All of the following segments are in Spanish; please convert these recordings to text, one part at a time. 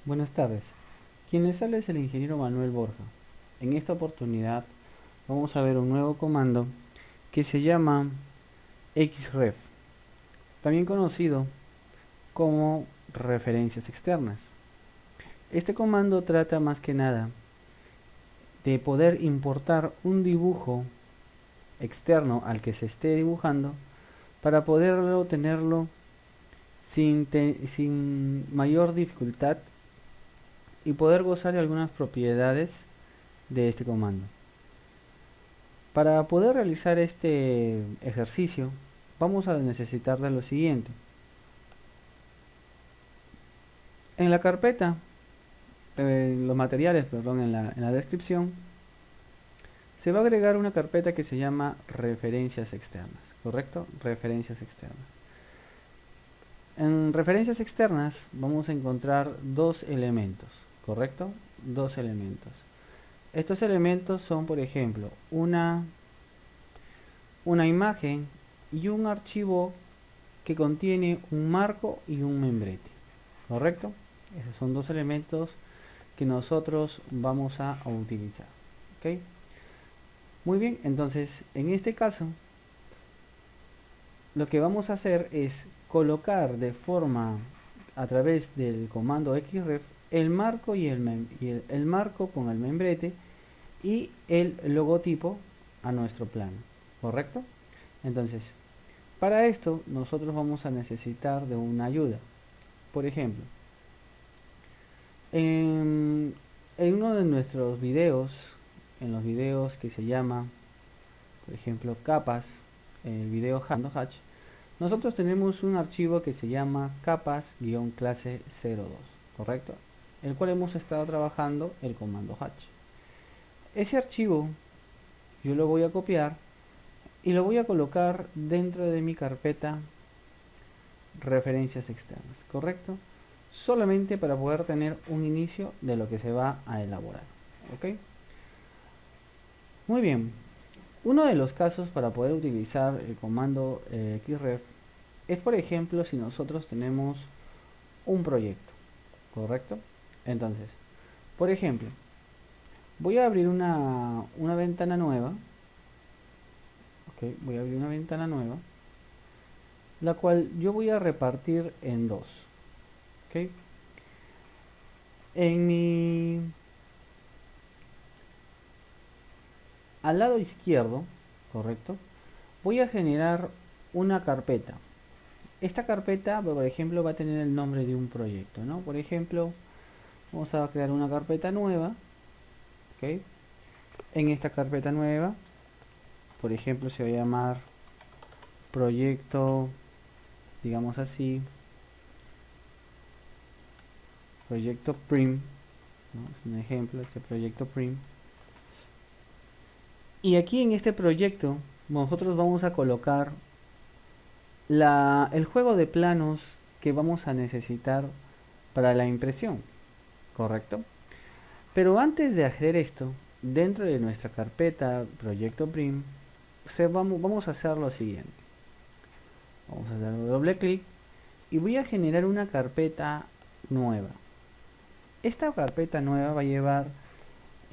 Buenas tardes. Quien les habla es el ingeniero Manuel Borja. En esta oportunidad vamos a ver un nuevo comando que se llama xref, también conocido como referencias externas. Este comando trata más que nada de poder importar un dibujo externo al que se esté dibujando para poderlo tenerlo sin mayor dificultad y poder gozar de algunas propiedades de este comando. Para poder realizar este ejercicio vamos a necesitar de lo siguiente. En la carpeta, los materiales, perdón, en la descripción, se va a agregar una carpeta que se llama referencias externas, ¿correcto? Referencias externas. En referencias externas vamos a encontrar dos elementos, ¿correcto? Dos elementos. Estos elementos son, por ejemplo, una imagen y un archivo que contiene un marco y un membrete, ¿correcto? Esos son dos elementos que nosotros vamos a utilizar, ¿ok? Muy bien, entonces en este caso lo que vamos a hacer es colocar de forma a través del comando xref el marco y el marco con el membrete y el logotipo a nuestro plano, ¿correcto? Entonces, para esto nosotros vamos a necesitar de una ayuda. Por ejemplo, en uno de nuestros videos, en los videos que se llama, por ejemplo, capas, el video Hatch, nosotros tenemos un archivo que se llama capas-clase 02, ¿correcto? El cual hemos estado trabajando el comando hatch. Ese archivo yo lo voy a copiar y lo voy a colocar dentro de mi carpeta referencias externas, ¿correcto? Solamente para poder tener un inicio de lo que se va a elaborar, ¿ok? Muy bien, uno de los casos para poder utilizar el comando xref es, por ejemplo, si nosotros tenemos un proyecto, ¿correcto? Entonces, por ejemplo, voy a abrir una ventana nueva, ¿ok? Voy a abrir una ventana nueva, la cual yo voy a repartir en dos, ¿ok? En mi al lado izquierdo, correcto, voy a generar una carpeta. Esta carpeta, por ejemplo, va a tener el nombre de un proyecto, ¿no? Por ejemplo, vamos a crear una carpeta nueva, ¿ok? En esta carpeta nueva, por ejemplo, se va a llamar proyecto, digamos así, proyecto prim, ¿no? Es un ejemplo, este proyecto prim. Y aquí en este proyecto nosotros vamos a colocar el juego de planos que vamos a necesitar para la impresión, ¿correcto? Pero antes de hacer esto, dentro de nuestra carpeta proyecto prim, vamos a hacer lo siguiente. Vamos a dar doble clic y voy a generar una carpeta nueva. Esta carpeta nueva va a llevar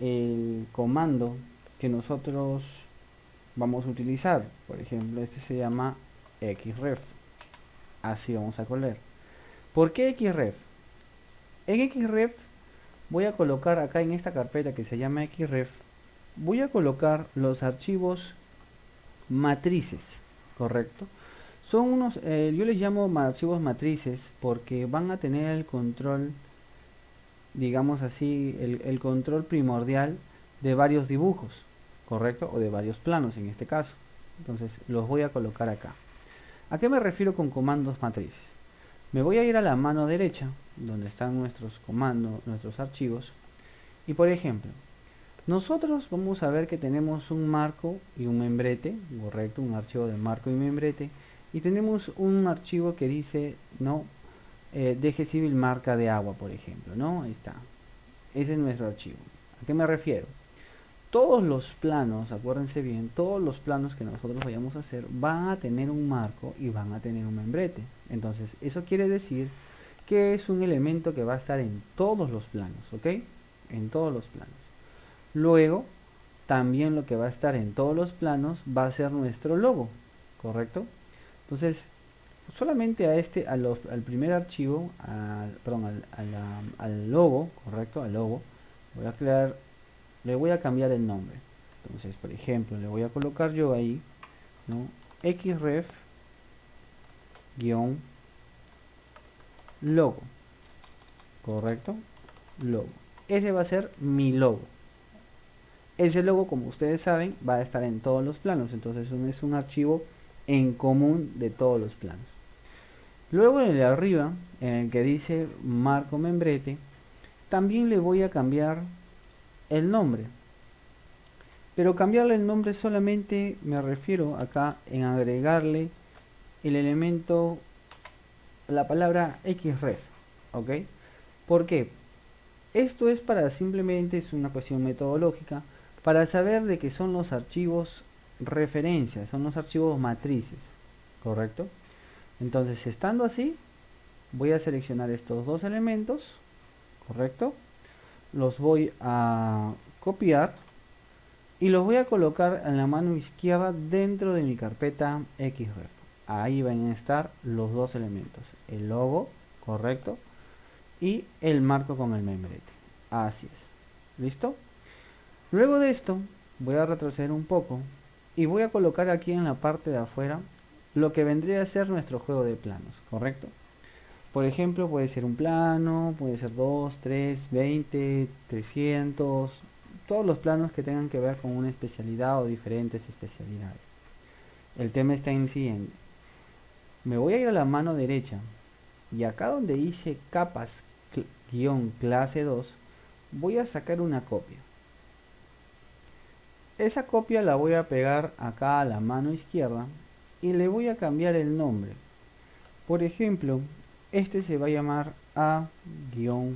el comando que nosotros vamos a utilizar. Por ejemplo, este se llama xref. Así vamos a colar. ¿Por qué xref? En xref voy a colocar acá en esta carpeta que se llama xref, voy a colocar los archivos matrices, ¿correcto? Son unos, yo les llamo archivos matrices porque van a tener el control, digamos así, el control primordial de varios dibujos, ¿correcto? O de varios planos en este caso. Entonces los voy a colocar acá. ¿A qué me refiero con comandos matrices? Me voy a ir a la mano derecha, donde están nuestros comandos, nuestros archivos. Y por ejemplo, nosotros vamos a ver que tenemos un marco y un membrete, correcto, un archivo de marco y membrete. Y tenemos un archivo que dice, no, deje civil marca de agua, por ejemplo, ¿no? Ahí está. Ese es nuestro archivo. ¿A qué me refiero? Todos los planos, acuérdense bien, todos los planos que nosotros vayamos a hacer van a tener un marco y van a tener un membrete. Entonces, eso quiere decir que es un elemento que va a estar en todos los planos, ¿ok? En todos los planos. Luego, también lo que va a estar en todos los planos va a ser nuestro logo, ¿correcto? Entonces, solamente al primer archivo, perdón, al logo, ¿correcto? Al logo, le voy a cambiar el nombre. Entonces, por ejemplo, le voy a colocar yo ahí, ¿no? xref guión logo, correcto, logo. Ese va a ser mi logo. Ese logo, como ustedes saben, va a estar en todos los planos, entonces es un archivo en común de todos los planos. Luego en el de arriba, en el que dice marco membrete, también le voy a cambiar el nombre. Pero cambiarle el nombre solamente me refiero acá en agregarle el elemento, la palabra xref, ¿ok? ¿Por qué? Esto es para simplemente, es una cuestión metodológica, para saber de que son los archivos referencias, son los archivos matrices, ¿correcto? Entonces, estando así, voy a seleccionar estos dos elementos, ¿correcto? Los voy a copiar y los voy a colocar en la mano izquierda dentro de mi carpeta xref. Ahí van a estar los dos elementos, el logo, ¿correcto? Y el marco con el membrete. Así es. ¿Listo? Luego de esto, voy a retroceder un poco y voy a colocar aquí en la parte de afuera lo que vendría a ser nuestro juego de planos, ¿correcto? Por ejemplo, puede ser un plano, puede ser 2, 3, 20, 300, todos los planos que tengan que ver con una especialidad o diferentes especialidades. El tema está en el siguiente. Me voy a ir a la mano derecha y acá donde dice capas guión clase 2, voy a sacar una copia. Esa copia la voy a pegar acá a la mano izquierda y le voy a cambiar el nombre. Por ejemplo, este se va a llamar A-1,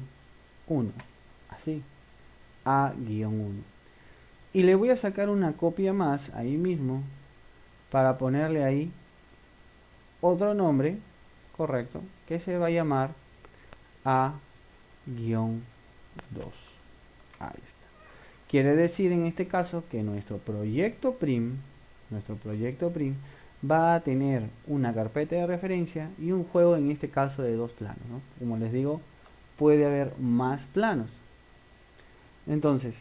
así, A-1. Y le voy a sacar una copia más ahí mismo para ponerle ahí otro nombre, correcto, que se va a llamar A-2. Ahí está. Quiere decir en este caso que nuestro proyecto PRIM va a tener una carpeta de referencia y un juego en este caso de dos planos, ¿no? Como les digo, puede haber más planos. Entonces,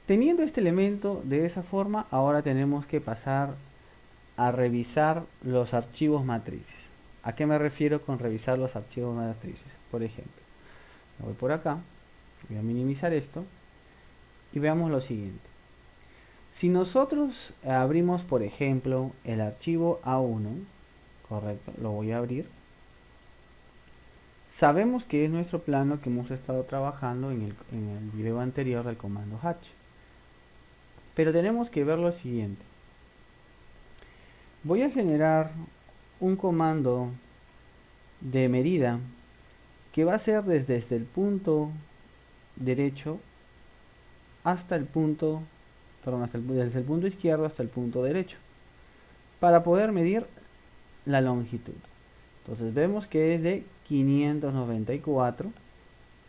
teniendo este elemento de esa forma, ahora tenemos que pasar a revisar los archivos matrices. ¿A qué me refiero con revisar los archivos matrices? Por ejemplo, me voy por acá, voy a minimizar esto y veamos lo siguiente. Si nosotros abrimos, por ejemplo, el archivo A1, correcto, lo voy a abrir. Sabemos que es nuestro plano que hemos estado trabajando en el video anterior del comando hatch. Pero tenemos que ver lo siguiente. Voy a generar un comando de medida que va a ser desde el punto derecho hasta el punto, perdón, desde el punto izquierdo hasta el punto derecho, para poder medir la longitud. Entonces vemos que es de 594,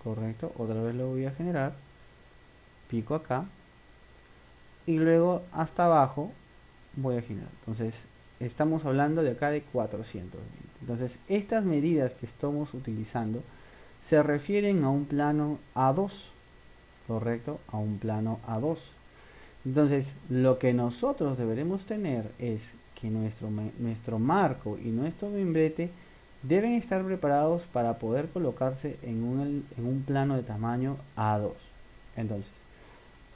correcto, otra vez lo voy a generar, pico acá, y luego hasta abajo voy a generar. Entonces estamos hablando de acá de 420. Entonces estas medidas que estamos utilizando se refieren a un plano A2, correcto, a un plano A2. Entonces lo que nosotros deberemos tener es que nuestro marco y nuestro membrete deben estar preparados para poder colocarse en un plano de tamaño A2. Entonces,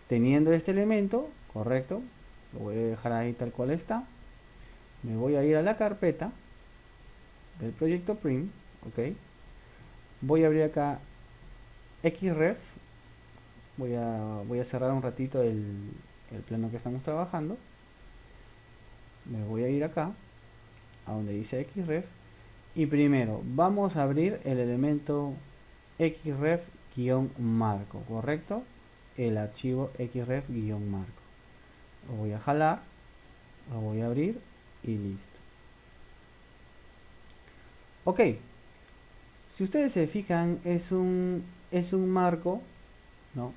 teniendo este elemento, correcto, lo voy a dejar ahí tal cual está. Me voy a ir a la carpeta del proyecto PRIM, ok. Voy a abrir acá xref. Voy a cerrar un ratito el plano que estamos trabajando. Me voy a ir acá a donde dice xref y primero vamos a abrir el elemento xref-marco, correcto, el archivo xref-marco. Lo voy a jalar, lo voy a abrir y listo. Ok, Si ustedes se fijan, es un marco, ¿no?,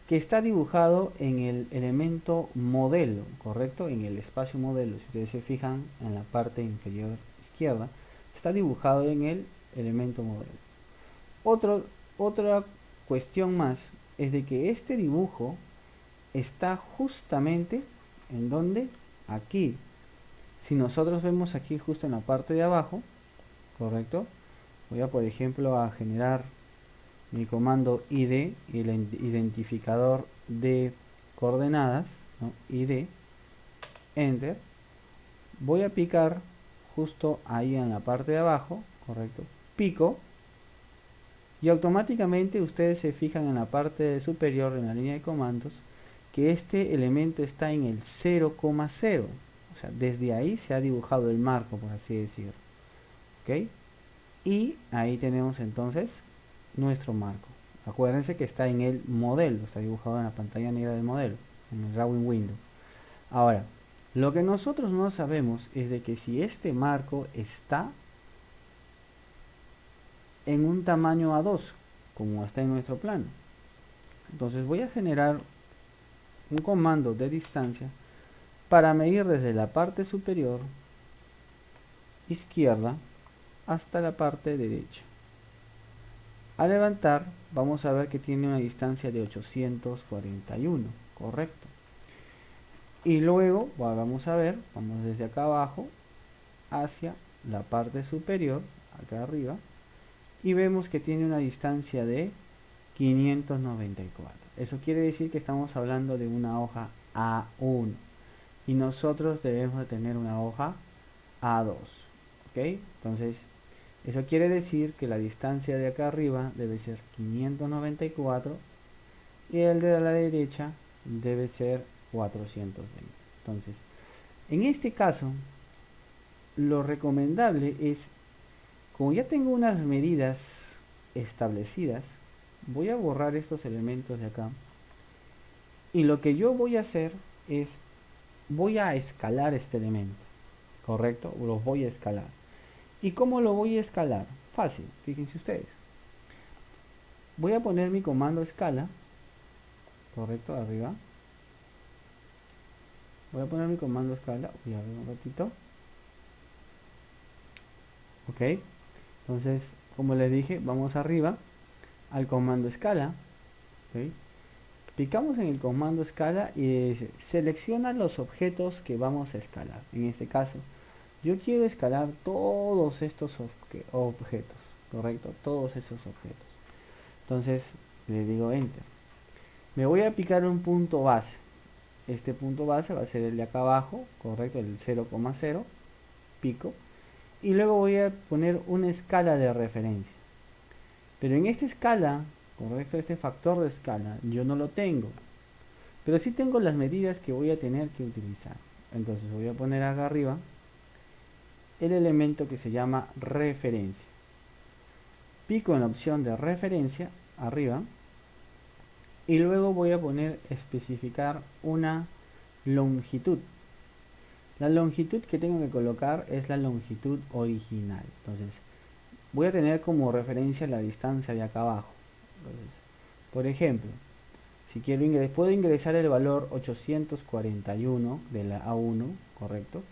que está dibujado en el elemento modelo, ¿correcto? En el espacio modelo. Si ustedes se fijan en la parte inferior izquierda, está dibujado en el elemento modelo. Otra cuestión más es de que este dibujo está justamente en donde, aquí. Si nosotros vemos aquí justo en la parte de abajo, correcto, voy a, por ejemplo, a generar mi comando id y el identificador de coordenadas, ¿no?, id, enter. Voy a picar justo ahí en la parte de abajo, correcto, pico, y automáticamente ustedes se fijan en la parte superior, en la línea de comandos, que este elemento está en el 0,0. O sea, desde ahí se ha dibujado el marco, por así decirlo. ¿Ok? Y ahí tenemos entonces nuestro marco. Acuérdense que está en el modelo, está dibujado en la pantalla negra del modelo, en el drawing window. Ahora, lo que nosotros no sabemos es de que si este marco está en un tamaño A2, como está en nuestro plano. Entonces voy a generar un comando de distancia para medir desde la parte superior izquierda hasta la parte derecha. Al levantar, vamos a ver que tiene una distancia de 841, correcto. Y luego vamos a ver, vamos desde acá abajo hacia la parte superior, acá arriba, y vemos que tiene una distancia de 594. Eso quiere decir que estamos hablando de una hoja A1 y nosotros debemos de tener una hoja A2. ¿Ok? Entonces, eso quiere decir que la distancia de acá arriba debe ser 594 y el de la derecha debe ser 420. Entonces, en este caso, lo recomendable es, como ya tengo unas medidas establecidas, voy a borrar estos elementos de acá y lo que yo voy a hacer es, voy a escalar este elemento, ¿correcto? Los voy a escalar. ¿Y cómo lo voy a escalar? Fácil, fíjense ustedes. Voy a poner mi comando escala, correcto, arriba. Voy a poner mi comando escala, voy a ver un ratito. Ok, entonces, como les dije, vamos arriba al comando escala. ¿Okay? Picamos en el comando escala y selecciona los objetos que vamos a escalar. En este caso, yo quiero escalar todos estos objetos, ¿correcto? Todos esos objetos. Entonces, le digo enter. Me voy a picar un punto base. Este punto base va a ser el de acá abajo, correcto, el 0,0, pico. Y luego voy a poner una escala de referencia. Pero en esta escala, correcto, este factor de escala, yo no lo tengo. Pero sí tengo las medidas que voy a tener que utilizar. Entonces voy a poner acá arriba el elemento que se llama referencia. Pico en la opción de referencia, arriba. Y luego voy a poner especificar una longitud. La longitud que tengo que colocar es la longitud original. Entonces, voy a tener como referencia la distancia de acá abajo. Entonces, por ejemplo, si quiero puedo ingresar el valor 841 de la A1, correcto,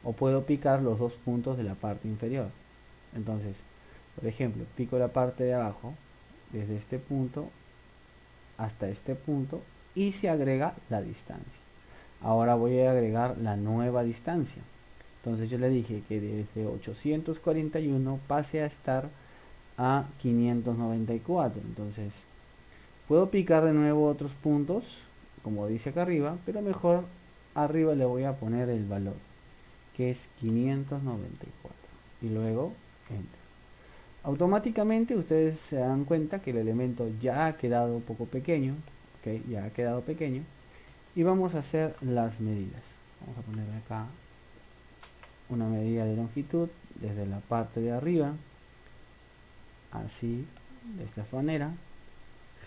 o puedo picar los dos puntos de la parte inferior. Entonces, por ejemplo, pico la parte de abajo desde este punto hasta este punto y se agrega la distancia. Ahora voy a agregar la nueva distancia. Entonces yo le dije que desde 841 pase a estar a 594. Entonces puedo picar de nuevo otros puntos, como dice acá arriba, pero mejor arriba le voy a poner el valor, que es 594. Y luego enter. Automáticamente ustedes se dan cuenta que el elemento ya ha quedado un poco pequeño, ¿okay? Ya ha quedado pequeño. Y vamos a hacer las medidas. Vamos a poner acá una medida de longitud desde la parte de arriba, así, de esta manera.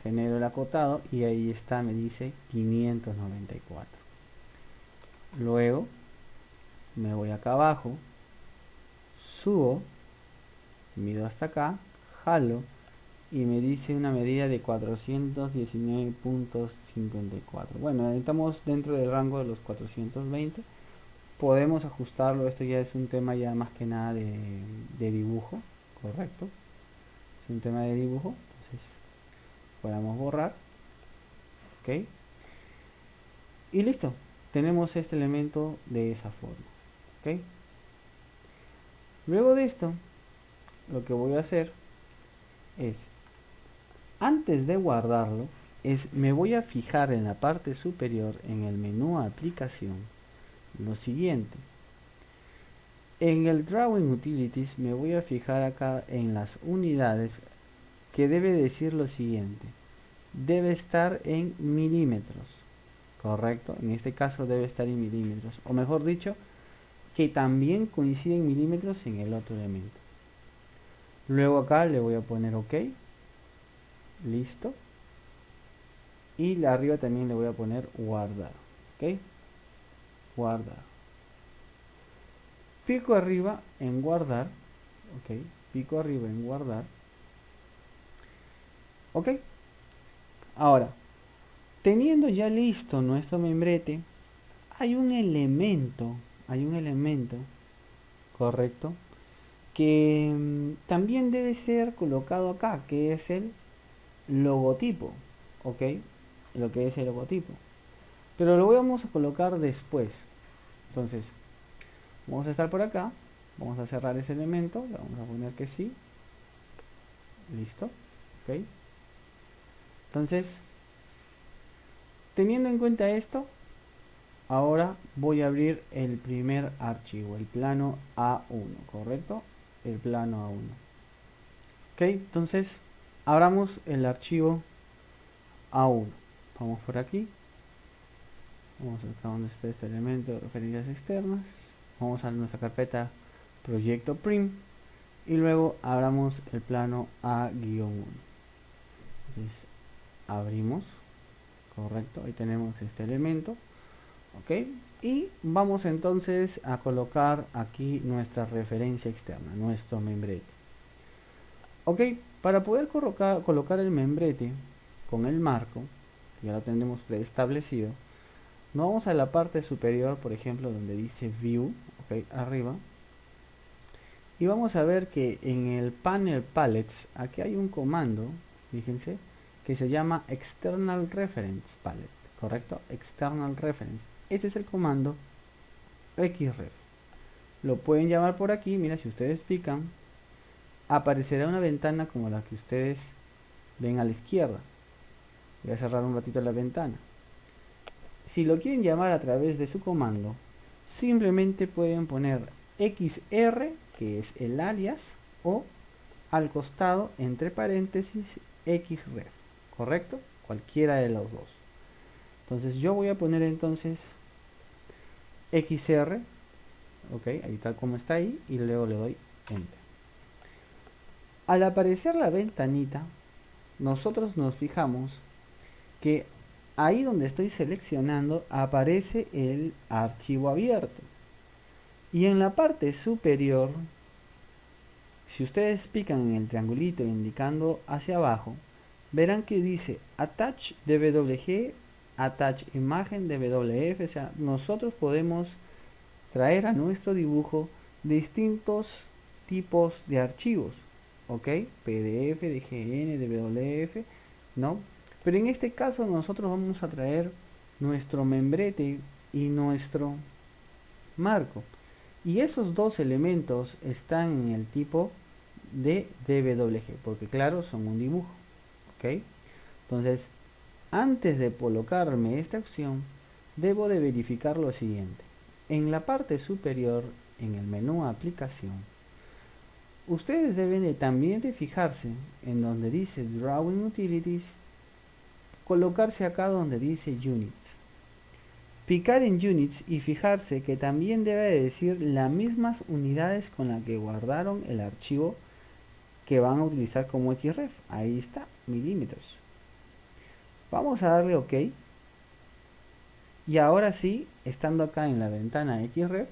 Genero el acotado y ahí está, me dice 594. Luego me voy acá abajo, subo mido hasta acá, jalo y me dice una medida de 419.54. Bueno, estamos dentro del rango de los 420. Podemos ajustarlo, esto ya es un tema ya más que nada de dibujo, correcto. Es un tema de dibujo, entonces podemos borrar, ok. Y listo, tenemos este elemento de esa forma, ok. Luego de esto, lo que voy a hacer es, antes de guardarlo, me voy a fijar en la parte superior, en el menú aplicación, lo siguiente. En el Drawing Utilities me voy a fijar acá en las unidades, que debe decir lo siguiente. Debe estar en milímetros, correcto. En este caso debe estar en milímetros, o mejor dicho, que también coincide en milímetros en el otro elemento. Luego acá le voy a poner OK, listo. Y arriba también le voy a poner guardar, ok, guardar. Pico arriba en guardar, ok, pico arriba en guardar, ok. Ahora, teniendo ya listo nuestro membrete, hay un elemento, correcto, que también debe ser colocado acá, que es el logotipo, ok, lo que es el logotipo, pero lo vamos a colocar después. Entonces vamos a estar por acá, vamos a cerrar ese elemento, le vamos a poner que sí, listo, ok. Entonces, teniendo en cuenta esto, ahora voy a abrir el primer archivo, el plano A1, correcto, el plano A1, ok. Entonces abramos el archivo A1, vamos por aquí, vamos acá donde está este elemento de referencias externas, vamos a nuestra carpeta proyecto prim y luego abramos el plano A-1. Entonces abrimos, correcto, ahí tenemos este elemento, ok, y vamos entonces a colocar aquí nuestra referencia externa, nuestro membrete, ok. Para poder colocar el membrete con el marco, ya lo tenemos preestablecido, nos vamos a la parte superior, por ejemplo, donde dice View, ok, arriba, y vamos a ver que en el panel Palettes, aquí hay un comando, fíjense, que se llama External Reference Palette, correcto, External Reference, ese es el comando xref, lo pueden llamar por aquí. Mira, si ustedes pican, aparecerá una ventana como la que ustedes ven a la izquierda. Voy a cerrar un ratito la ventana. Si lo quieren llamar a través de su comando, simplemente pueden poner xr, que es el alias, o al costado, entre paréntesis, xref, correcto, cualquiera de los dos. Entonces yo voy a poner entonces xr, ok, ahí tal como está ahí, y luego le doy enter. Al aparecer la ventanita, nosotros nos fijamos que ahí donde estoy seleccionando aparece el archivo abierto, y en la parte superior, si ustedes pican en el triangulito indicando hacia abajo, verán que dice attach dwg, attach imagen dwf. O sea, nosotros podemos traer a nuestro dibujo distintos tipos de archivos, ok, pdf, dgn, dwf, ¿no? Pero en este caso nosotros vamos a traer nuestro membrete y nuestro marco, y esos dos elementos están en el tipo de dwg, porque claro, son un dibujo, ok. Entonces, antes de colocarme esta opción, debo de verificar lo siguiente. En la parte superior, en el menú aplicación, ustedes deben de también de fijarse en donde dice Drawing Utilities, colocarse acá donde dice Units, picar en Units y fijarse que también debe de decir las mismas unidades con las que guardaron el archivo que van a utilizar como xref. Ahí está, milímetros. Vamos a darle OK. Y ahora sí, estando acá en la ventana xref,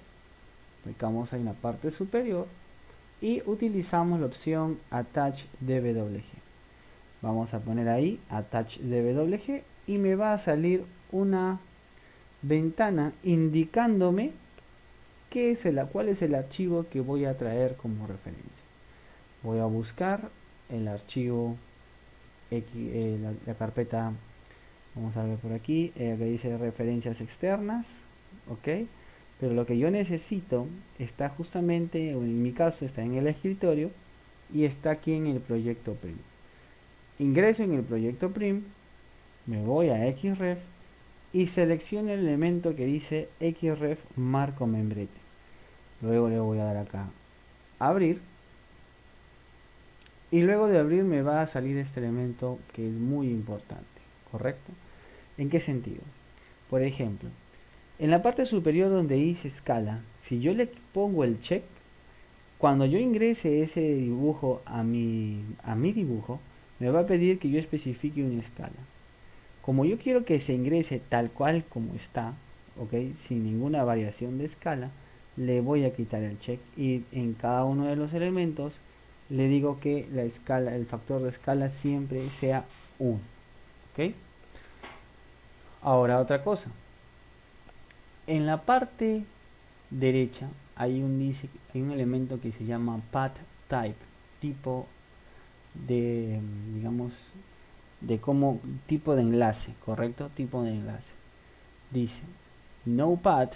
clicamos ahí en la parte superior, y utilizamos la opción Attach DWG. Vamos a poner ahí Attach DWG y me va a salir una ventana indicándome cuál es el archivo que voy a traer como referencia. Voy a buscar el archivo la carpeta, vamos a ver por aquí, que dice referencias externas, ok, pero lo que yo necesito está justamente, en mi caso está en el escritorio y está aquí en el proyecto prim. Ingreso en el proyecto prim, me voy a Xref y selecciono el elemento que dice Xref marco membrete. Luego le voy a dar acá abrir y luego de abrir me va a salir este elemento que es muy importante, ¿correcto? ¿En qué sentido? Por ejemplo, en la parte superior donde dice escala, si yo le pongo el check, cuando yo ingrese ese dibujo a mi dibujo, me va a pedir que yo especifique una escala. Como yo quiero que se ingrese tal cual como está, ¿ok? Sin ninguna variación de escala, le voy a quitar el check y en cada uno de los elementos le digo que la escala, el factor de escala siempre sea 1, ¿ok? Ahora otra cosa. En la parte derecha hay un elemento que se llama path type, tipo de, digamos, tipo de enlace, ¿correcto? Tipo de enlace. Dice no path,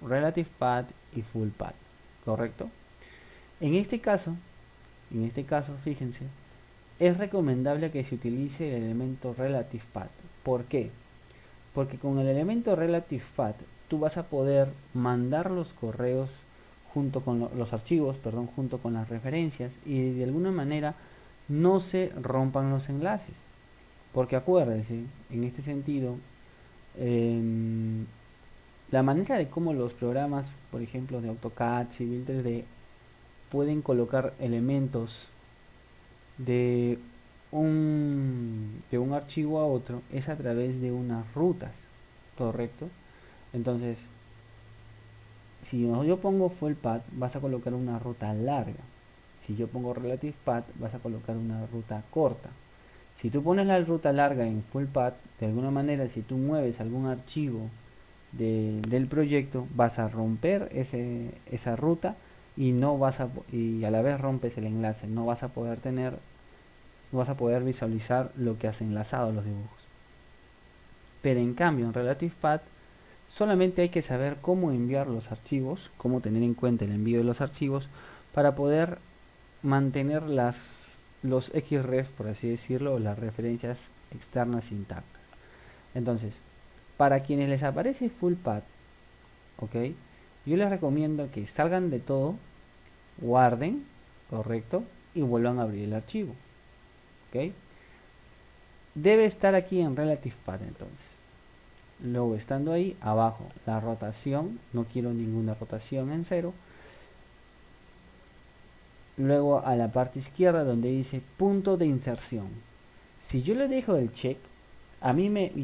relative path y full path, ¿correcto? En este caso, fíjense, es recomendable que se utilice el elemento relative path. ¿Por qué? Porque con el elemento relative path tú vas a poder mandar los correos junto con los archivos, perdón, junto con las referencias y de alguna manera no se rompan los enlaces. Porque acuérdense, en este sentido, la manera de cómo los programas, por ejemplo, de AutoCAD, Civil 3D, pueden colocar elementos de un archivo a otro es a través de unas rutas, ¿correcto? Entonces, si yo pongo full path, vas a colocar una ruta larga. Si yo pongo relative path, vas a colocar una ruta corta. Si tú pones la ruta larga en full path, de alguna manera, si tú mueves algún archivo del proyecto, vas a romper esa ruta y y a la vez rompes el enlace. No vas a poder visualizar lo que has enlazado los dibujos. Pero en cambio, en relative path, solamente hay que saber cómo enviar los archivos, cómo tener en cuenta el envío de los archivos para poder mantener los XREF, por así decirlo, o las referencias externas intactas. Entonces, para quienes les aparece full path, ¿ok? Yo les recomiendo que salgan de todo, guarden, correcto, y vuelvan a abrir el archivo, ¿ok? Debe estar aquí en relative path entonces. Luego estando ahí, abajo, la rotación, no quiero ninguna rotación en 0. Luego a la parte izquierda donde dice punto de inserción. Si yo le dejo el check,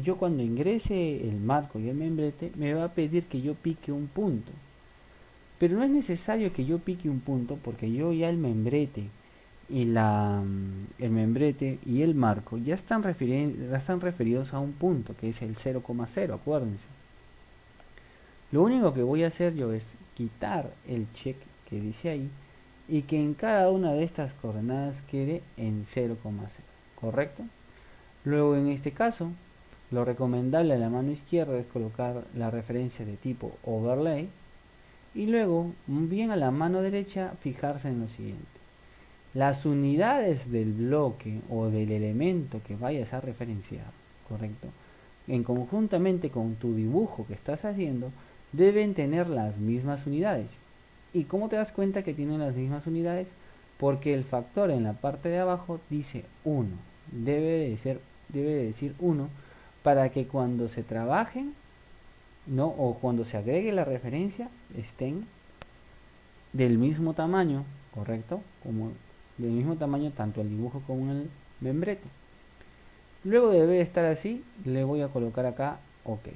yo cuando ingrese el marco y el membrete, me va a pedir que yo pique un punto. Pero no es necesario que yo pique un punto porque yo ya el membrete y el marco ya están referidos a un punto que es el 0,0, acuérdense. Lo único que voy a hacer yo es quitar el check que dice ahí y que en cada una de estas coordenadas quede en 0,0, ¿correcto? Luego en este caso, lo recomendable a la mano izquierda es colocar la referencia de tipo overlay y luego bien a la mano derecha fijarse en lo siguiente. Las unidades del bloque o del elemento que vayas a referenciar, ¿correcto? Conjuntamente con tu dibujo que estás haciendo, deben tener las mismas unidades. ¿Y cómo te das cuenta que tienen las mismas unidades? Porque el factor en la parte de abajo dice 1. Debe de decir 1 para que cuando se trabajen, ¿no? O cuando se agregue la referencia, estén del mismo tamaño, ¿correcto? Como del mismo tamaño tanto el dibujo como el membrete. Luego debe estar así, le voy a colocar acá OK.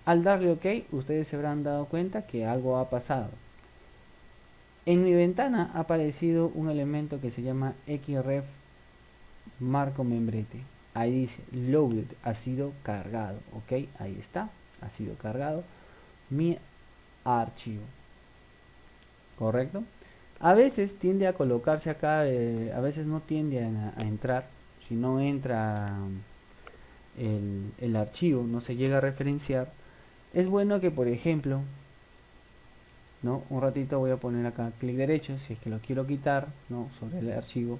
Al darle OK, ustedes se habrán dado cuenta que algo ha pasado. En mi ventana ha aparecido un elemento que se llama xref marco membrete. Ahí dice loaded, ha sido cargado, ok, ahí está, ha sido cargado mi archivo, correcto. A veces tiende a colocarse acá, a veces no tiende a entrar. Si no entra el archivo, no se llega a referenciar, es bueno que, por ejemplo, ¿no? Un ratito voy a poner acá clic derecho, si es que lo quiero quitar, ¿no? Sobre el archivo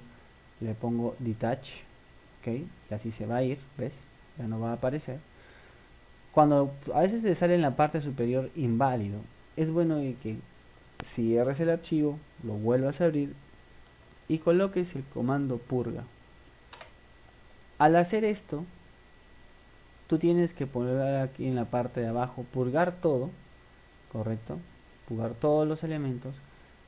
le pongo detach, ok, y así se va a ir, ¿ves? Ya no va a aparecer. Cuando a veces te sale en la parte superior inválido, es bueno que cierres el archivo, lo vuelvas a abrir y coloques el comando purga. Al hacer esto, tú tienes que poner aquí en la parte de abajo purgar todo, correcto, purgar todos los elementos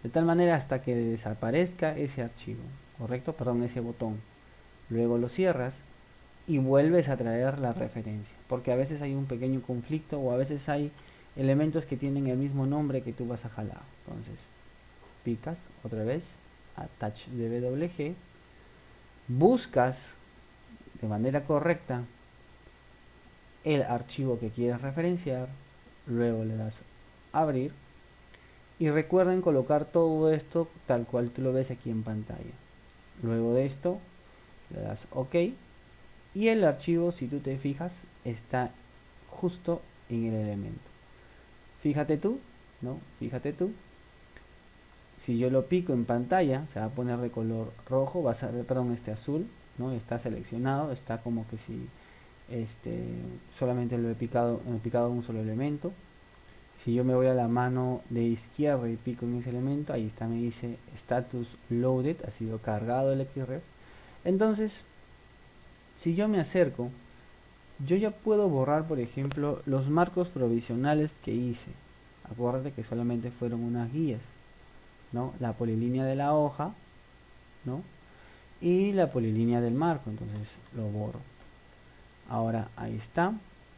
de tal manera hasta que desaparezca ese archivo, correcto, perdón, ese botón. Luego lo cierras y vuelves a traer la referencia, porque a veces hay un pequeño conflicto o a veces hay elementos que tienen el mismo nombre que tú vas a jalar. Entonces picas otra vez attach dwg, buscas de manera correcta el archivo que quieres referenciar, luego le das abrir y recuerden colocar todo esto tal cual tú lo ves aquí en pantalla. Luego de esto le das ok y el archivo, si tú te fijas, está justo en el elemento. Fíjate tú, ¿no? Fíjate tú. Si yo lo pico en pantalla, se va a poner de color rojo, vas a ver, perdón, azul, ¿no? Está seleccionado, está como que si solamente lo he picado un solo elemento. Si yo me voy a la mano de izquierda y pico en ese elemento, ahí está, me dice status loaded, ha sido cargado el xref. Entonces, si yo me acerco, yo ya puedo borrar, por ejemplo, los marcos provisionales que hice. Acuérdate que solamente fueron unas guías, ¿no? La polilínea de la hoja, ¿no? Y la polilínea del marco, entonces lo borro. Ahora ahí está.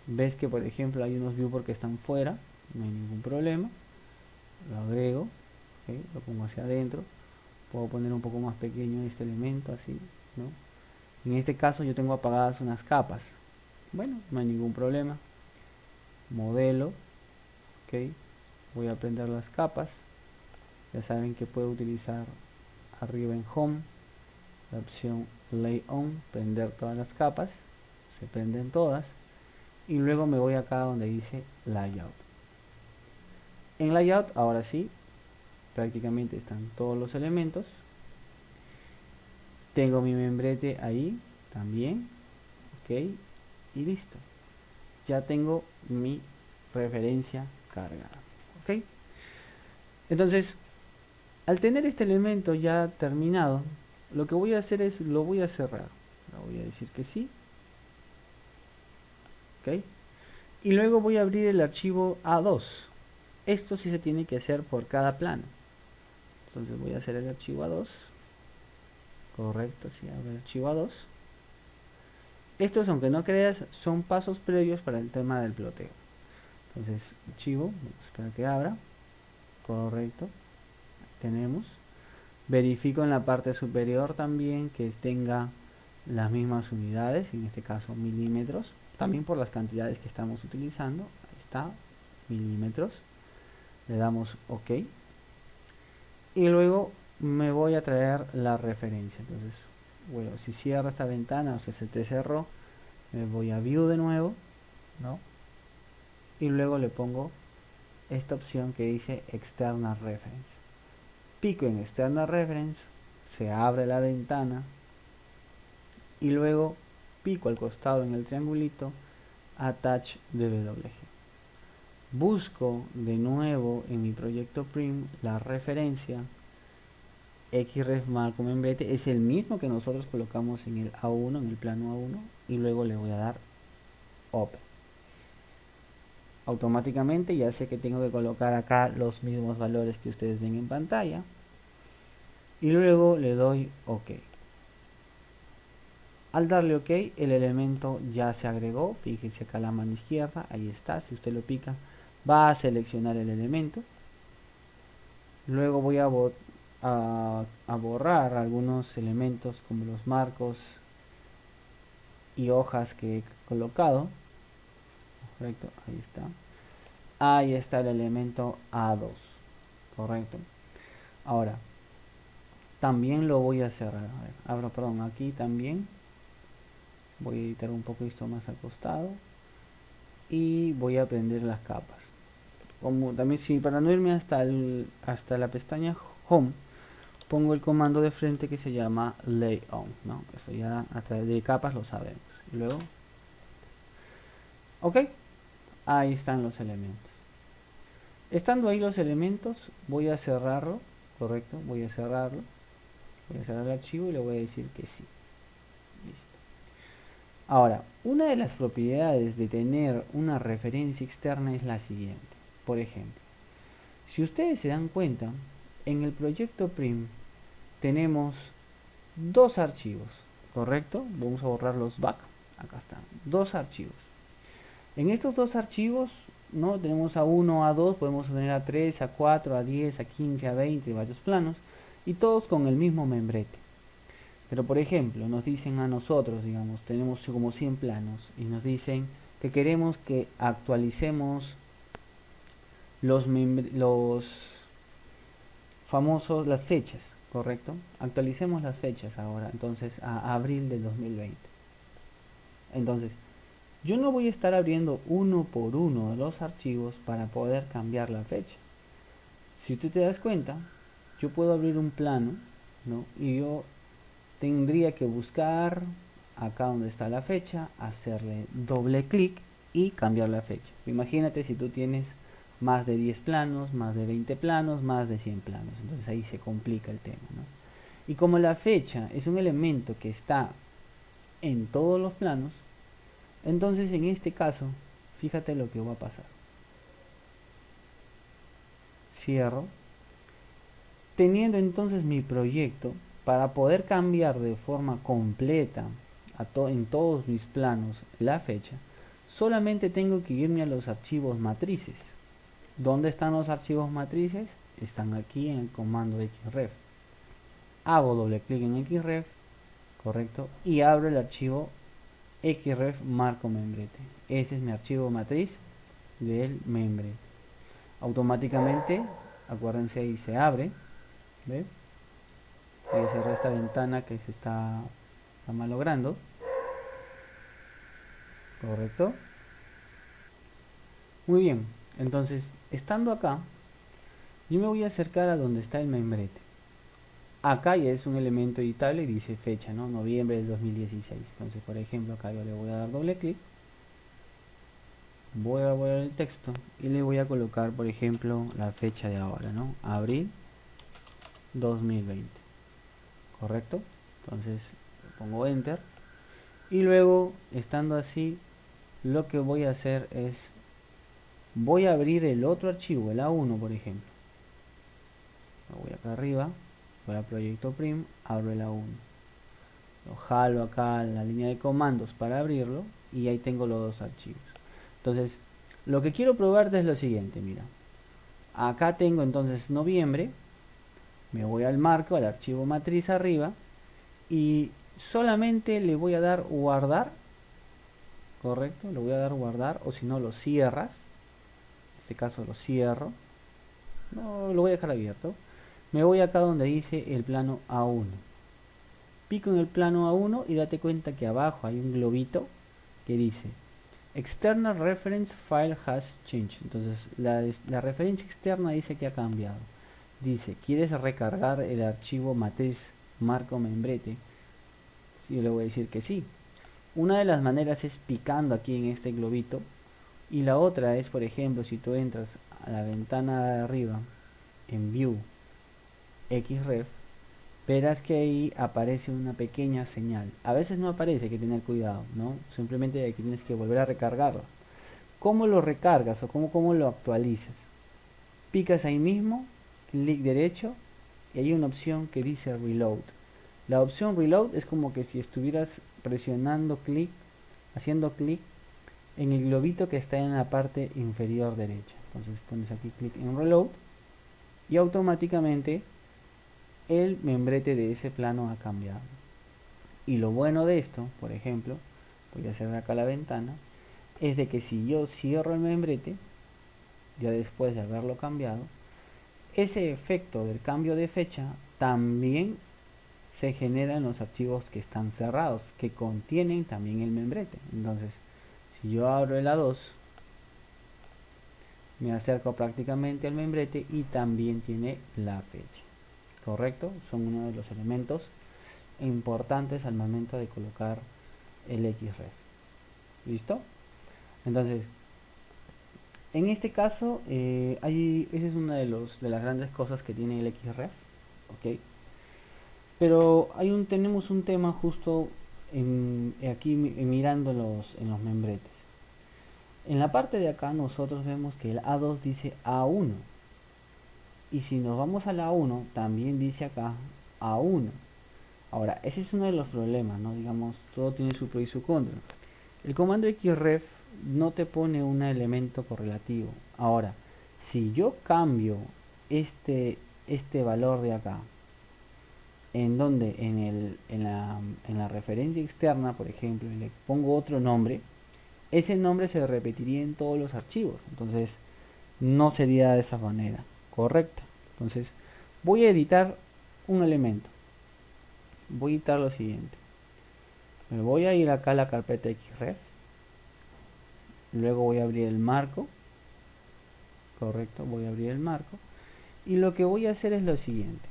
Ves que, por ejemplo, hay unos viewports que están fuera, no hay ningún problema. Lo agrego, ¿okay? Lo pongo hacia adentro. Puedo poner un poco más pequeño este elemento, así, ¿no? En este caso yo tengo apagadas unas capas. Bueno, no hay ningún problema. Modelo, ok, voy a prender las capas. Ya saben que puedo utilizar arriba en Home la opción Lay On, prender todas las capas. Se prenden todas. Y luego me voy acá donde dice Layout. En Layout, ahora sí, prácticamente están todos los elementos. Tengo mi membrete ahí también, ok, y listo. Ya tengo mi referencia cargada, ok. Entonces, al tener este elemento ya terminado, lo que voy a hacer es, lo voy a cerrar. Le voy a decir que sí, ok. Y luego voy a abrir el archivo A2. Esto sí se tiene que hacer por cada plano. Entonces voy a hacer el archivo A2. Correcto, sí, abre el archivo A2. Estos, aunque no creas, son pasos previos para el tema del ploteo. Entonces, archivo, vamos a esperar que abra. Correcto, tenemos. Verifico en la parte superior también que tenga las mismas unidades, en este caso milímetros, también por las cantidades que estamos utilizando. Ahí está, milímetros. Le damos OK. Y luego me voy a traer la referencia. Entonces, bueno, si cierro esta ventana, o sea, se te cerró, me voy a View de nuevo, ¿no? Y luego le pongo esta opción que dice External Reference. Pico en External Reference, se abre la ventana y luego pico al costado en el triangulito Attach DWG. Busco de nuevo en mi proyecto Prim la referencia xref marco membrete, es el mismo que nosotros colocamos en el A1, en el plano A1, y luego le voy a dar Open. Automáticamente ya sé que tengo que colocar acá los mismos valores que ustedes ven en pantalla y luego le doy OK. Al darle OK, el elemento ya se agregó. Fíjense acá a la mano izquierda, ahí está. Si usted lo pica, va a seleccionar el elemento. Luego voy a borrar algunos elementos como los marcos y hojas que he colocado. Correcto, ahí está. Ahí está el elemento A2. Correcto. Ahora, también lo voy a cerrar. A ver, abro, perdón, aquí también. Voy a editar un poco esto más al costado. Y voy a prender las capas. Como también, si para no irme hasta la pestaña Home, pongo el comando de frente que se llama Lay On, ¿no? Eso ya a través de capas lo sabemos. Y luego, ok, ahí están los elementos. Estando ahí los elementos, voy a cerrarlo, correcto, voy a cerrarlo. Voy a cerrar el archivo y le voy a decir que sí. Listo. Ahora, una de las propiedades de tener una referencia externa es la siguiente. Por ejemplo, si ustedes se dan cuenta, en el proyecto Prim tenemos dos archivos, ¿correcto? Vamos a borrar los back. Acá están, dos archivos. En estos dos archivos, ¿no? Tenemos A1, A2, podemos tener A3, A4, A10, A15, A20, varios planos, y todos con el mismo membrete. Pero por ejemplo, nos dicen a nosotros, digamos, tenemos como 100 planos, y nos dicen que queremos que actualicemos los famosos, las fechas, ¿correcto? Actualicemos las fechas ahora, entonces a abril del 2020. Entonces, yo no voy a estar abriendo uno por uno los archivos para poder cambiar la fecha. Si tú te das cuenta, yo puedo abrir un plano, ¿no? Y yo tendría que buscar acá donde está la fecha, hacerle doble clic y cambiar la fecha. Imagínate si tú tienes más de 10 planos, más de 20 planos, más de 100 planos. Entonces ahí se complica el tema, ¿no? Y como la fecha es un elemento que está en todos los planos, entonces en este caso, fíjate lo que va a pasar. Cierro. Teniendo entonces mi proyecto, para poder cambiar de forma completa en todos mis planos la fecha, solamente tengo que irme a los archivos matrices. ¿Dónde están los archivos matrices? Están aquí en el comando xref. Hago doble clic en xref, correcto, y abro el archivo xref marco membrete. Este es mi archivo matriz del membrete. Automáticamente, acuérdense ahí, se abre. ¿Ve? Voy a cerrar esta ventana que se está malogrando. Correcto. Muy bien. Entonces, estando acá, yo me voy a acercar a donde está el membrete. Acá ya es un elemento editable y dice fecha, ¿no? Noviembre del 2016. Entonces, por ejemplo, acá yo le voy a dar doble clic. Voy a borrar el texto y le voy a colocar, por ejemplo, la fecha de ahora, ¿no? Abril 2020. ¿Correcto? Entonces, pongo enter. Y luego, estando así, lo que voy a hacer es, voy a abrir el otro archivo, el A1 por ejemplo. Lo voy acá arriba, voy a proyecto prim, abro el A1. Lo jalo acá en la línea de comandos para abrirlo y ahí tengo los dos archivos. Entonces, lo que quiero probarte es lo siguiente, mira. Acá tengo entonces noviembre, me voy al marco, al archivo matriz arriba y solamente le voy a dar guardar. Correcto, le voy a dar guardar, o si no lo cierras. En este caso lo cierro. No, lo voy a dejar abierto. Me voy acá donde dice el plano A1. Pico en el plano A1 y date cuenta que abajo hay un globito que dice External Reference File has changed. Entonces la referencia externa dice que ha cambiado. Dice, ¿quieres recargar el archivo matriz marco membrete? Sí, le voy a decir que sí. Una de las maneras es picando aquí en este globito y la otra es, por ejemplo, si tú entras a la ventana de arriba en View XREF, verás que ahí aparece una pequeña señal. A veces no aparece, hay que tener cuidado, ¿no? Simplemente aquí tienes que volver a recargarlo. ¿Cómo lo recargas o cómo lo actualizas? Picas ahí mismo, clic derecho y hay una opción que dice Reload. La opción Reload es como que si estuvieras presionando clic, haciendo clic en el globito que está en la parte inferior derecha. Entonces pones aquí clic en Reload y automáticamente el membrete de ese plano ha cambiado. Y lo bueno de esto, por ejemplo, voy a cerrar acá la ventana, es de que si yo cierro el membrete, ya después de haberlo cambiado, ese efecto del cambio de fecha también se genera en los archivos que están cerrados, que contienen también el membrete. Entonces, si yo abro el A2, me acerco prácticamente al membrete y también tiene la fecha. ¿Correcto? Son uno de los elementos importantes al momento de colocar el XREF. ¿Listo? Entonces, en este caso, esa es una de las grandes cosas que tiene el XREF. ¿Ok? Pero tenemos un tema justo aquí mirando en los membretes. En la parte de acá nosotros vemos que el A2 dice A1. Y si nos vamos a la A1, también dice acá A1. Ahora, ese es uno de los problemas, ¿no? Digamos, todo tiene su pro y su contra. El comando xref no te pone un elemento correlativo. Ahora, si yo cambio este valor de acá, en donde en la referencia externa, por ejemplo, y le pongo otro nombre, ese nombre se repetiría en todos los archivos. Entonces, no sería de esa manera correcta. Entonces, voy a editar un elemento. Voy a editar lo siguiente. Me voy a ir acá a la carpeta xref. Luego voy a abrir el marco. Correcto, voy a abrir el marco. Y lo que voy a hacer es lo siguiente.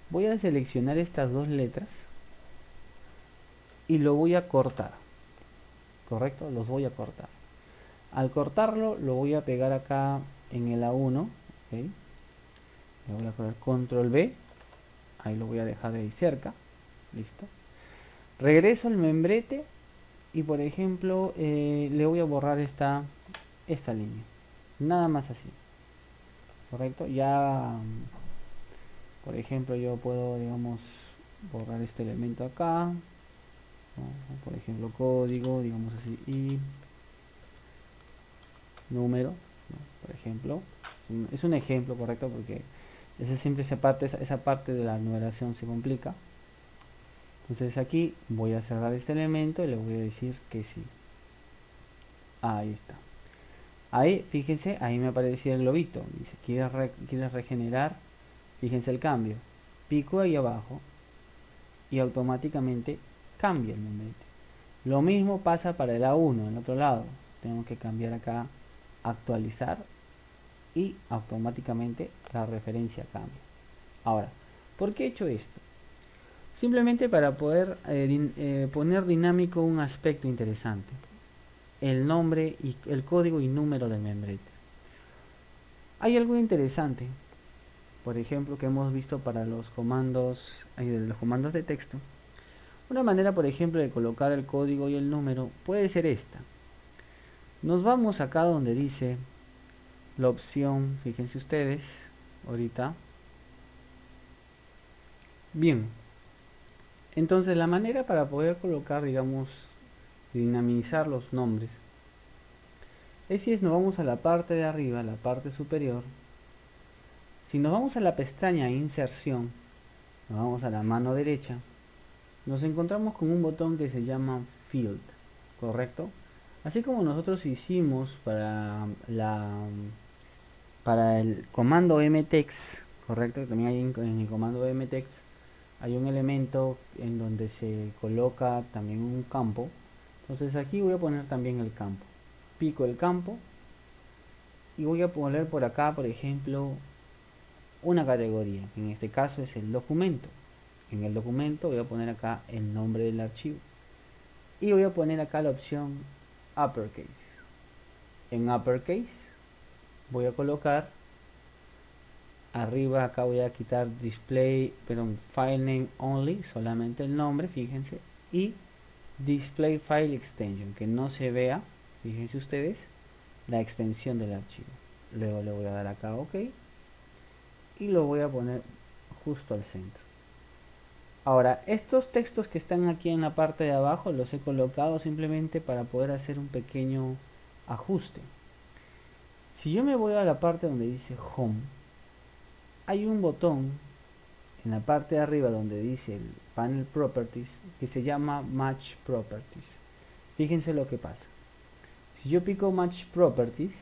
Voy a seleccionar estas dos letras y lo voy a cortar. Correcto, los voy a cortar. Al cortarlo lo voy a pegar acá en el A1. ¿Okay? Le voy a poner control B. Ahí lo voy a dejar de ahí cerca. Listo. Regreso al membrete y por ejemplo le voy a borrar esta línea. Nada más así. Correcto. Ya por ejemplo yo puedo, digamos, borrar este elemento acá, ¿no? Por ejemplo código, digamos así, y número, ¿no? Por ejemplo, es un ejemplo, correcto, porque siempre esa parte de la numeración se complica. Entonces aquí voy a cerrar este elemento y le voy a decir que sí. Ahí está. Ahí, fíjense, ahí me aparecía el globito. Dice, ¿quieres regenerar? Fíjense el cambio. Pico ahí abajo y automáticamente cambia el membrete. Lo mismo pasa para el A1, en el otro lado. Tenemos que cambiar acá, actualizar, y automáticamente la referencia cambia. Ahora, ¿por qué he hecho esto? Simplemente para poder poner dinámico un aspecto interesante. El nombre y el código y número del membrete. Hay algo interesante, por ejemplo, que hemos visto para los comandos de texto. Una manera, por ejemplo, de colocar el código y el número puede ser esta. Nos vamos acá donde dice la opción, fíjense ustedes, ahorita. Bien, entonces la manera para poder colocar, digamos, dinamizar los nombres es si nos vamos a la parte de arriba, la parte superior. Si nos vamos a la pestaña inserción, nos vamos a la mano derecha, nos encontramos con un botón que se llama field, correcto, así como nosotros hicimos para el comando mtext, correcto, también hay en el comando mtext hay un elemento en donde se coloca también un campo. Entonces aquí voy a poner también el campo, pico el campo y voy a poner por acá, por ejemplo, una categoría, que en este caso es el documento. En el documento voy a poner acá el nombre del archivo y voy a poner acá la opción uppercase. En uppercase voy a colocar arriba, acá voy a quitar display, pero file name only, solamente el nombre, fíjense, y display file extension, que no se vea, fíjense ustedes, la extensión del archivo. Luego le voy a dar acá OK y lo voy a poner justo al centro. Ahora, estos textos que están aquí en la parte de abajo los he colocado simplemente para poder hacer un pequeño ajuste. Si yo me voy a la parte donde dice Home, hay un botón en la parte de arriba donde dice el Panel Properties que se llama Match Properties. Fíjense lo que pasa. Si yo pico Match Properties,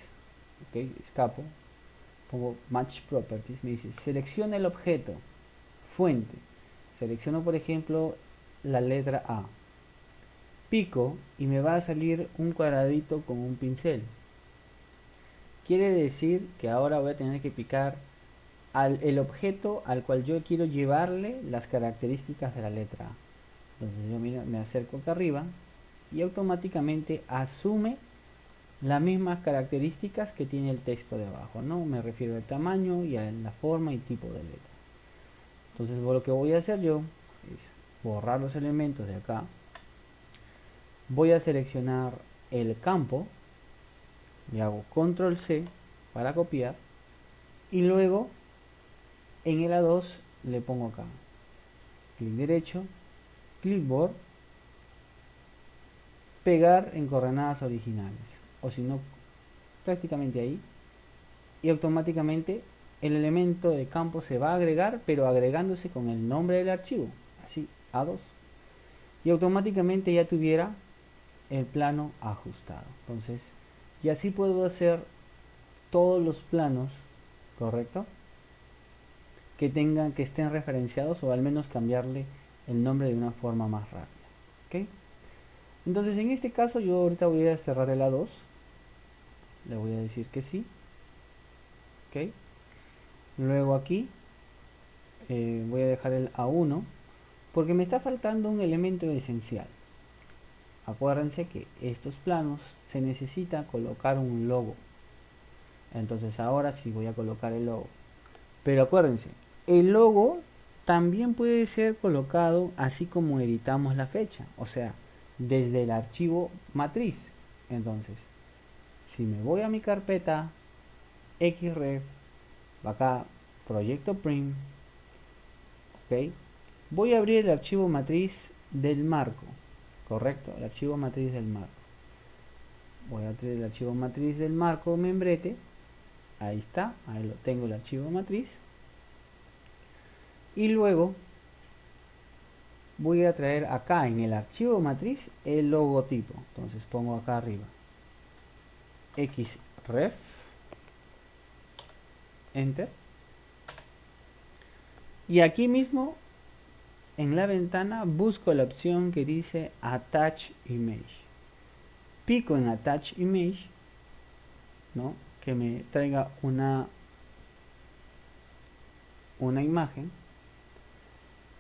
ok, escapo, pongo Match Properties, me dice selecciona el objeto, fuente. Selecciono por ejemplo la letra A. Pico y me va a salir un cuadradito con un pincel. Quiere decir que ahora voy a tener que picar el objeto al cual yo quiero llevarle las características de la letra A. Entonces yo me acerco acá arriba y automáticamente asume las mismas características que tiene el texto de abajo, ¿no? Me refiero al tamaño y a la forma y tipo de letra. Entonces lo que voy a hacer yo es borrar los elementos de acá. Voy a seleccionar el campo y hago control C para copiar y luego en el A2 le pongo acá clic derecho, clipboard, pegar en coordenadas originales, o si no, prácticamente ahí, y automáticamente el elemento de campo se va a agregar, pero agregándose con el nombre del archivo, así, A2, y automáticamente ya tuviera el plano ajustado. Entonces, y así puedo hacer todos los planos, ¿correcto? Que estén referenciados, o al menos cambiarle el nombre de una forma más rápida. ¿Ok? Entonces en este caso yo ahorita voy a cerrar el A2, le voy a decir que sí. ¿Ok? Luego aquí voy a dejar el A1 porque me está faltando un elemento esencial. Acuérdense que estos planos se necesita colocar un logo. Entonces ahora sí voy a colocar el logo. Pero acuérdense, el logo también puede ser colocado así como editamos la fecha, o sea, desde el archivo matriz. Entonces, si me voy a mi carpeta xref, acá proyecto prim, ok, voy a abrir el archivo matriz del marco, correcto, el archivo matriz del marco. Voy a abrir el archivo matriz del marco membrete, ahí está, ahí lo tengo, el archivo matriz. Y luego voy a traer acá en el archivo matriz el logotipo. Entonces pongo acá arriba xref, enter, y aquí mismo en la ventana busco la opción que dice attach image. Pico en attach image, ¿no? Que me traiga una imagen.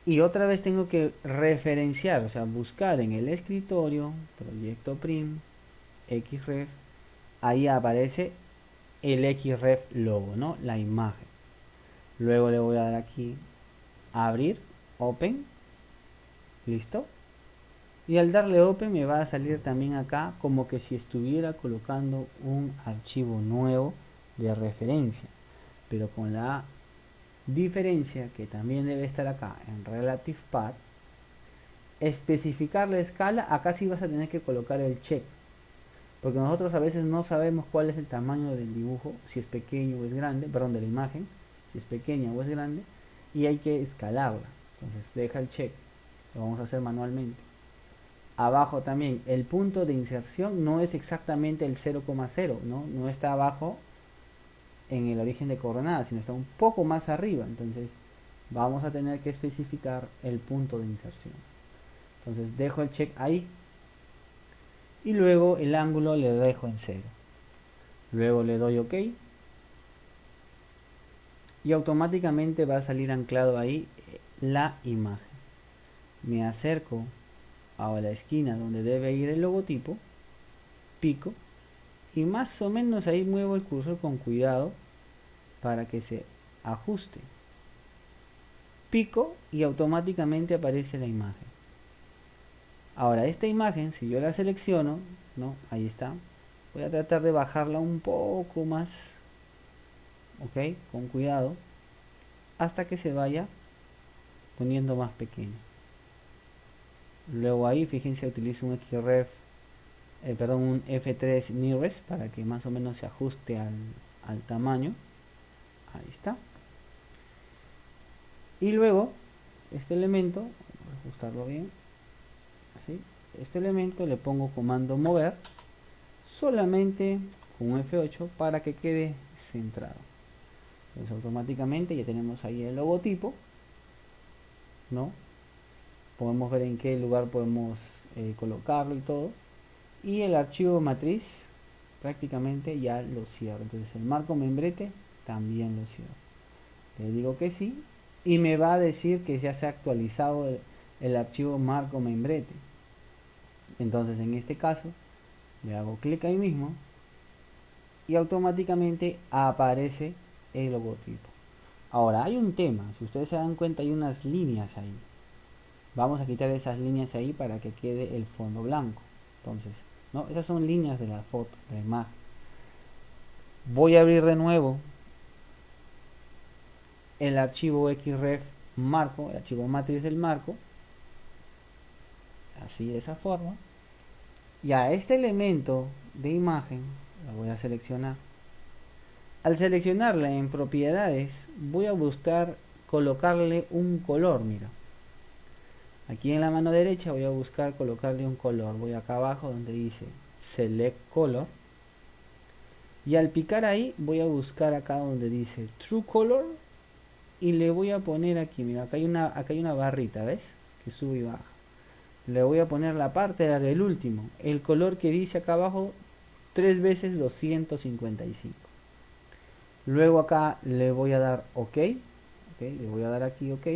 Y otra vez tengo que referenciar, o sea, buscar en el escritorio, proyecto prim, xref, ahí aparece el xref logo, ¿no? La imagen. Luego le voy a dar aquí a abrir, open, listo. Y al darle open me va a salir también acá como que si estuviera colocando un archivo nuevo de referencia, pero con la diferencia que también debe estar acá en Relative Path, especificar la escala. Acá sí vas a tener que colocar el check, porque nosotros a veces no sabemos cuál es el tamaño del dibujo, si es pequeño o es grande, perdón, de la imagen, si es pequeña o es grande, y hay que escalarla. Entonces deja el check, lo vamos a hacer manualmente. Abajo también el punto de inserción no es exactamente el 0,0, no está abajo en el origen de coordenadas, sino está un poco más arriba. Entonces vamos a tener que especificar el punto de inserción. Entonces dejo el check ahí y luego el ángulo le dejo en 0. Luego le doy OK y automáticamente va a salir anclado ahí la imagen. Me acerco a la esquina donde debe ir el logotipo, pico y más o menos ahí muevo el cursor con cuidado para que se ajuste. Pico y automáticamente aparece la imagen. Ahora esta imagen, si yo la selecciono, ¿no? Ahí está. Voy a tratar de bajarla un poco más, ok, con cuidado, hasta que se vaya poniendo más pequeño. Luego ahí, fíjense, utilizo un xref, un F3 nearest para que más o menos se ajuste al tamaño. Ahí está. Y luego, este elemento, voy a ajustarlo bien, así, este elemento le pongo comando mover, solamente con un F8 para que quede centrado. Entonces automáticamente ya tenemos ahí el logotipo, ¿no? Podemos ver en qué lugar podemos colocarlo y todo. Y el archivo matriz prácticamente ya lo cierro. Entonces el marco membrete también lo cierro. Le digo que sí y me va a decir que ya se ha actualizado el archivo marco membrete. Entonces en este caso le hago clic ahí mismo y automáticamente aparece el logotipo. Ahora hay un tema, si ustedes se dan cuenta hay unas líneas ahí. Vamos a quitar esas líneas ahí para que quede el fondo blanco. Entonces, no, esas son líneas de la foto, de la imagen. Voy a abrir de nuevo el archivo xref marco, el archivo matriz del marco, así de esa forma. Y a este elemento de imagen lo voy a seleccionar. Al seleccionarla en propiedades, voy a buscar colocarle un color, mira. Aquí en la mano derecha voy a buscar colocarle un color. Voy acá abajo donde dice Select Color. Y al picar ahí voy a buscar acá donde dice True Color. Y le voy a poner aquí, mira, acá hay una barrita, ¿ves? Que sube y baja. Le voy a poner la parte del último. El color que dice acá abajo 3 veces 255. Luego acá le voy a dar OK. Le voy a dar aquí OK.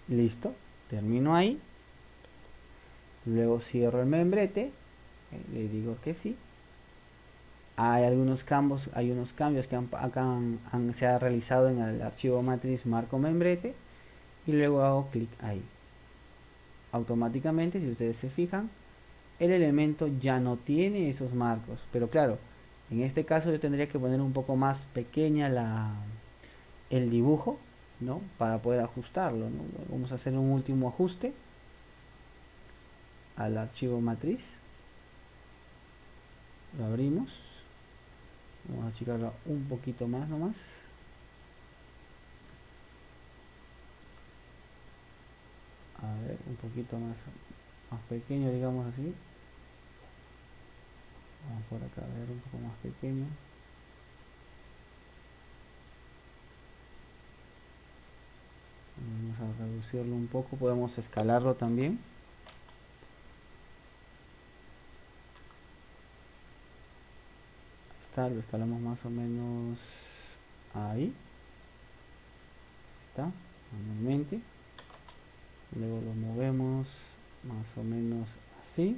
Listo, termino ahí. Luego cierro el membrete, le digo que sí. Hay unos cambios que se ha realizado en el archivo matriz marco membrete y luego hago clic ahí. Automáticamente, si ustedes se fijan, el elemento ya no tiene esos marcos, pero claro, en este caso yo tendría que poner un poco más pequeña el dibujo, ¿no? Para poder ajustarlo, ¿no? Vamos a hacer un último ajuste al archivo matriz, lo abrimos, vamos a achicarlo un poquito más nomás, a ver, un poquito más pequeño, digamos así. Vamos por acá a ver un poco más pequeño. Vamos a reducirlo un poco, podemos escalarlo también. Lo escalamos más o menos ahí. Está, manualmente. Luego lo movemos más o menos así.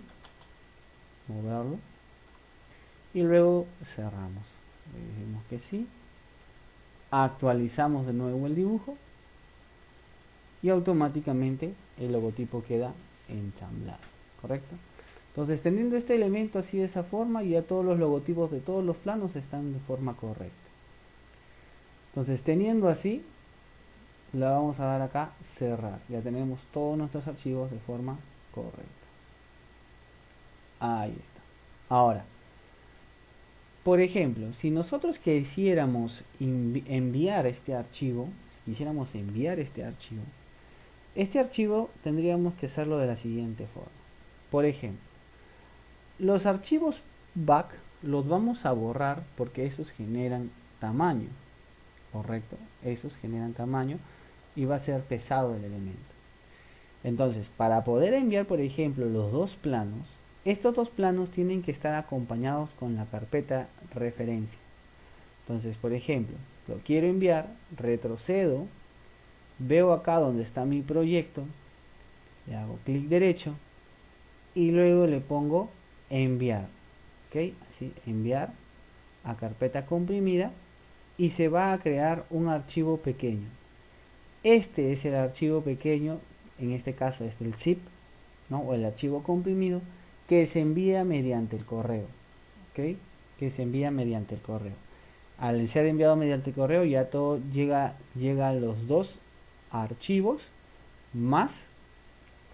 Moverlo. Y luego cerramos. Le decimos que sí. Actualizamos de nuevo el dibujo. Y automáticamente el logotipo queda ensamblado. ¿Correcto? Entonces, teniendo este elemento así de esa forma, ya todos los logotipos de todos los planos están de forma correcta. Entonces, teniendo así, le vamos a dar acá cerrar. Ya tenemos todos nuestros archivos de forma correcta. Ahí está. Ahora, por ejemplo, si nosotros quisiéramos enviar este archivo, este archivo tendríamos que hacerlo de la siguiente forma. Por ejemplo, los archivos back los vamos a borrar porque esos generan tamaño, ¿correcto? Esos generan tamaño y va a ser pesado el elemento. Entonces, para poder enviar, por ejemplo, los dos planos, estos dos planos tienen que estar acompañados con la carpeta referencia. Entonces, por ejemplo, lo quiero enviar, retrocedo, veo acá donde está mi proyecto, le hago clic derecho y luego le pongo enviar. ¿Ok? Así, enviar a carpeta comprimida y se va a crear un archivo pequeño. Este es el archivo pequeño, en este caso es el zip, ¿no? O el archivo comprimido que se envía mediante el correo. ¿Ok? Que se envía mediante el correo. Al ser enviado mediante el correo ya todo llega a los dos archivos más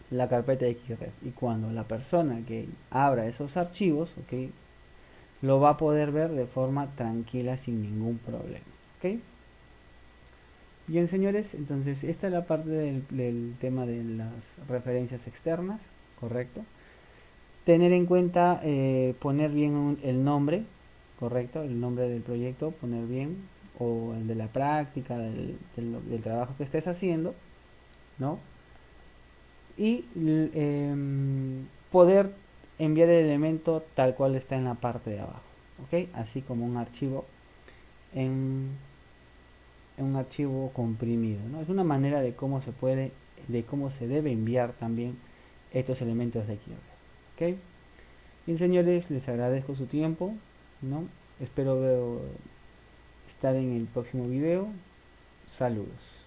la carpeta de XREF. Y cuando la persona que abra esos archivos, ¿ok?, lo va a poder ver de forma tranquila sin ningún problema. ¿Ok? Bien, señores, entonces esta es la parte del tema de las referencias externas, correcto. Tener en cuenta poner bien el nombre, correcto, el nombre del proyecto, poner bien, o el de la práctica, del trabajo que estés haciendo, ¿no? Y poder enviar el elemento tal cual está en la parte de abajo, ¿ok? Así como un archivo en, en un archivo comprimido, ¿no? Es una manera de cómo se puede, de cómo se debe enviar también estos elementos de quiebre, ¿ok? Bien, señores, les agradezco su tiempo, ¿no? Espero estar en el próximo video. Saludos.